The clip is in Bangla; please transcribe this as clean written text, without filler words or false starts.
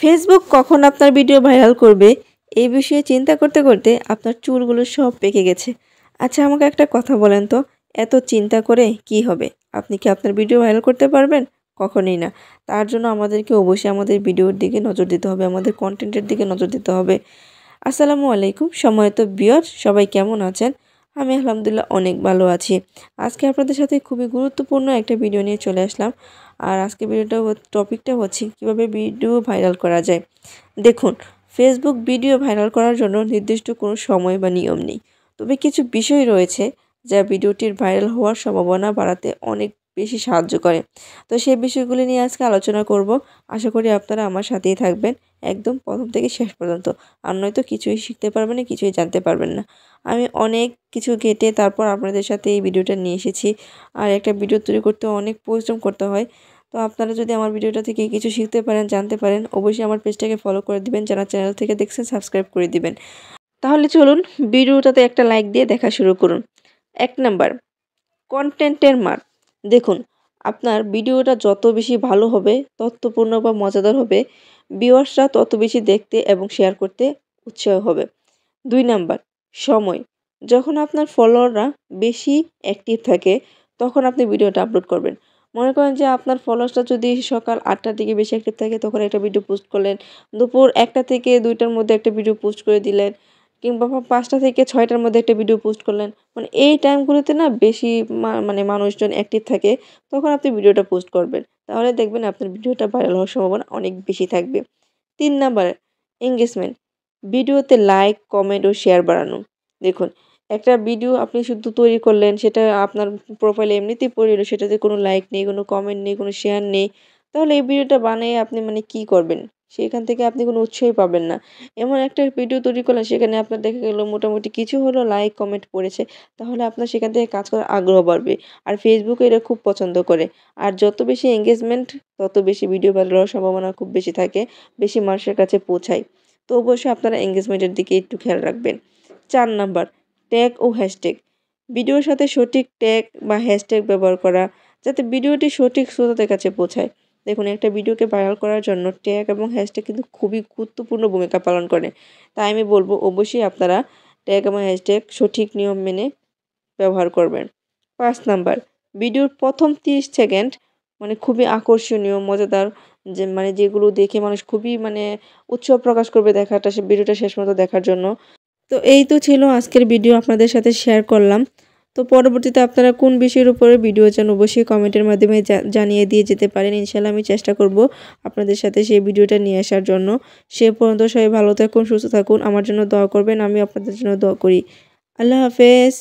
ফেসবুক কখন আপনার ভিডিও ভাইরাল করবে এই বিষয়ে চিন্তা করতে করতে আপনার চুলগুলো সব পেকে গেছে। আচ্ছা, আমাকে একটা কথা বলেন তো, এত চিন্তা করে কি হবে? আপনি কি আপনার ভিডিও ভাইরাল করতে পারবেন? কখনোই না। তার জন্য আমাদেরকে অবশ্যই আমাদের ভিডিওর দিকে নজর দিতে হবে, আমাদের কন্টেন্টের দিকে নজর দিতে হবে। আসসালামু আলাইকুম সম্মানিত ভিউয়ার, সবাই কেমন আছেন? আমি আলহামদুলিল্লাহ অনেক ভালো আছি। আজকে আপনাদের সাথে খুবই গুরুত্বপূর্ণ একটা ভিডিও নিয়ে চলে আসলাম। আর আজকে টপিকটা হচ্ছে কিভাবে ভিডিও ভাইরাল করা যায়। দেখুন, ফেসবুক ভিডিও ভাইরাল করার জন্য নির্দিষ্ট কোনো সময় বা নিয়ম নেই। তবে কিছু বিষয় রয়েছে যা ভিডিওটির ভাইরাল হওয়ার সম্ভাবনা বাড়াতে অনেক বেশি সাহায্য করে। তো সেই বিষয়গুলি নিয়ে আজকে আলোচনা করব। আশা করি আপনারা আমার সাথেই থাকবেন একদম প্রথম থেকে শেষ পর্যন্ত। আর নয়তো কিছুই শিখতে পারবেন না, কিছুই জানতে পারবেন না। আমি অনেক কিছু ঘেঁটে তারপর আপনাদের সাথে এই ভিডিওটা নিয়ে এসেছি। আর একটা ভিডিও তৈরি করতে অনেক পরিশ্রম করতে হয়। তো আপনারা যদি আমার ভিডিওটা থেকে কিছু শিখতে পারেন, জানতে পারেন, অবশ্যই আমার পেজটাকে ফলো করে দিবেন। যারা চ্যানেল থেকে দেখছেন সাবস্ক্রাইব করে দিবেন। তাহলে চলুন ভিডিওটাতে একটা লাইক দিয়ে দেখা শুরু করুন। ১ নাম্বার, কনটেন্টের মান। দেখুন, আপনার ভিডিওটা যত বেশি ভালো হবে, তথ্যপূর্ণ বা মজাদার হবে, ভিউয়ার্সরা তত বেশি দেখতে এবং শেয়ার করতে উৎসাহ হবে। ২ নাম্বার, সময়। যখন আপনার ফলোয়াররা বেশি অ্যাক্টিভ থাকে, তখন আপনি ভিডিওটা আপলোড করবেন। মনে করেন যে আপনার ফলোয়ার্সরা যদি সকাল ৮টার দিকে বেশি অ্যাক্টিভ থাকে, তখন একটা ভিডিও পোস্ট করলেন। দুপুর ১টা থেকে ২টার মধ্যে একটা ভিডিও পোস্ট করে দিলেন। কিংবা ৫টা থেকে ৬টার মধ্যে একটা ভিডিও পোস্ট করলেন। মানে এই টাইমগুলোতে না বেশি মানুষজন অ্যাক্টিভ থাকে, তখন আপনি ভিডিওটা পোস্ট করবেন। তাহলে দেখবেন আপনার ভিডিওটা ভাইরাল হওয়ার সম্ভাবনা অনেক বেশি থাকবে। ৩ নাম্বার, এনগেজমেন্ট। ভিডিওতে লাইক, কমেন্ট ও শেয়ার বাড়ানো। দেখুন, একটা ভিডিও আপনি শুধু তৈরি করলেন, সেটা আপনার প্রোফাইলে এমনিতেই পড়ে রইল, সেটাতে কোনো লাইক নেই, কোনো কমেন্ট নেই, কোনো শেয়ার নেই। তাহলে এই ভিডিওটা বানিয়ে আপনি কি করবেন? সেখান থেকে আপনি কোনো উৎসাহই পাবেন না। এমন একটা ভিডিও তৈরি করলেন, সেখানে আপনার দেখা গেল মোটামুটি কিছু হলেও লাইক, কমেন্ট পড়েছে। তাহলে আপনার সেখান থেকে কাজ করার আগ্রহ বাড়বে। আর ফেসবুকে এটা খুব পছন্দ করে। আর যত বেশি এনগেজমেন্ট, তত বেশি ভিডিও ভাইরাল হওয়ার সম্ভাবনা খুব বেশি থাকে, বেশি মানুষের কাছে পৌঁছায়। তো অবশ্যই আপনারা এনগেজমেন্টের দিকে একটু খেয়াল রাখবেন। ৪ নাম্বার, ট্যাগ ও হ্যাশট্যাগ। ভিডিওর সাথে সঠিক ট্যাগ বা হ্যাশট্যাগ ব্যবহার করা, যাতে ভিডিওটি সঠিক শ্রোতাদের কাছে পৌঁছায়। দেখুন, একটা ভিডিওকে ভাইরাল করার জন্য ট্যাগ এবং হ্যাশট্যাগ কিন্তু খুবই গুরুত্বপূর্ণ ভূমিকা পালন করে। তাই আমি বলব অবশ্যই আপনারা ট্যাগ এবং হ্যাশট্যাগ সঠিক নিয়ম মেনে ব্যবহার করবেন। ৫ নাম্বার, ভিডিওর প্রথম ৩০ সেকেন্ড খুবই আকর্ষণীয়, মজাদার, যেগুলো দেখে মানুষ খুবই উৎসাহ প্রকাশ করবে ভিডিওটা শেষ পর্যন্ত দেখার জন্য। তো এই তো ছিল আজকের ভিডিও, আপনাদের সাথে শেয়ার করলাম। তো পরবর্তীতে আপনারা কোন বিষয়ের উপরে ভিডিও চান অবশ্যই কমেন্টের মাধ্যমে জানিয়ে দিয়ে যেতে পারেন। ইনশাআল্লাহ আমি চেষ্টা করব আপনাদের সাথে সেই ভিডিওটা নিয়ে আসার জন্য। সে পর্যন্ত সবাই ভালো থাকুন, সুস্থ থাকুন, আমার জন্য দোয়া করবেন, আমি আপনাদের জন্য দোয়া করি। আল্লাহ হাফেজ।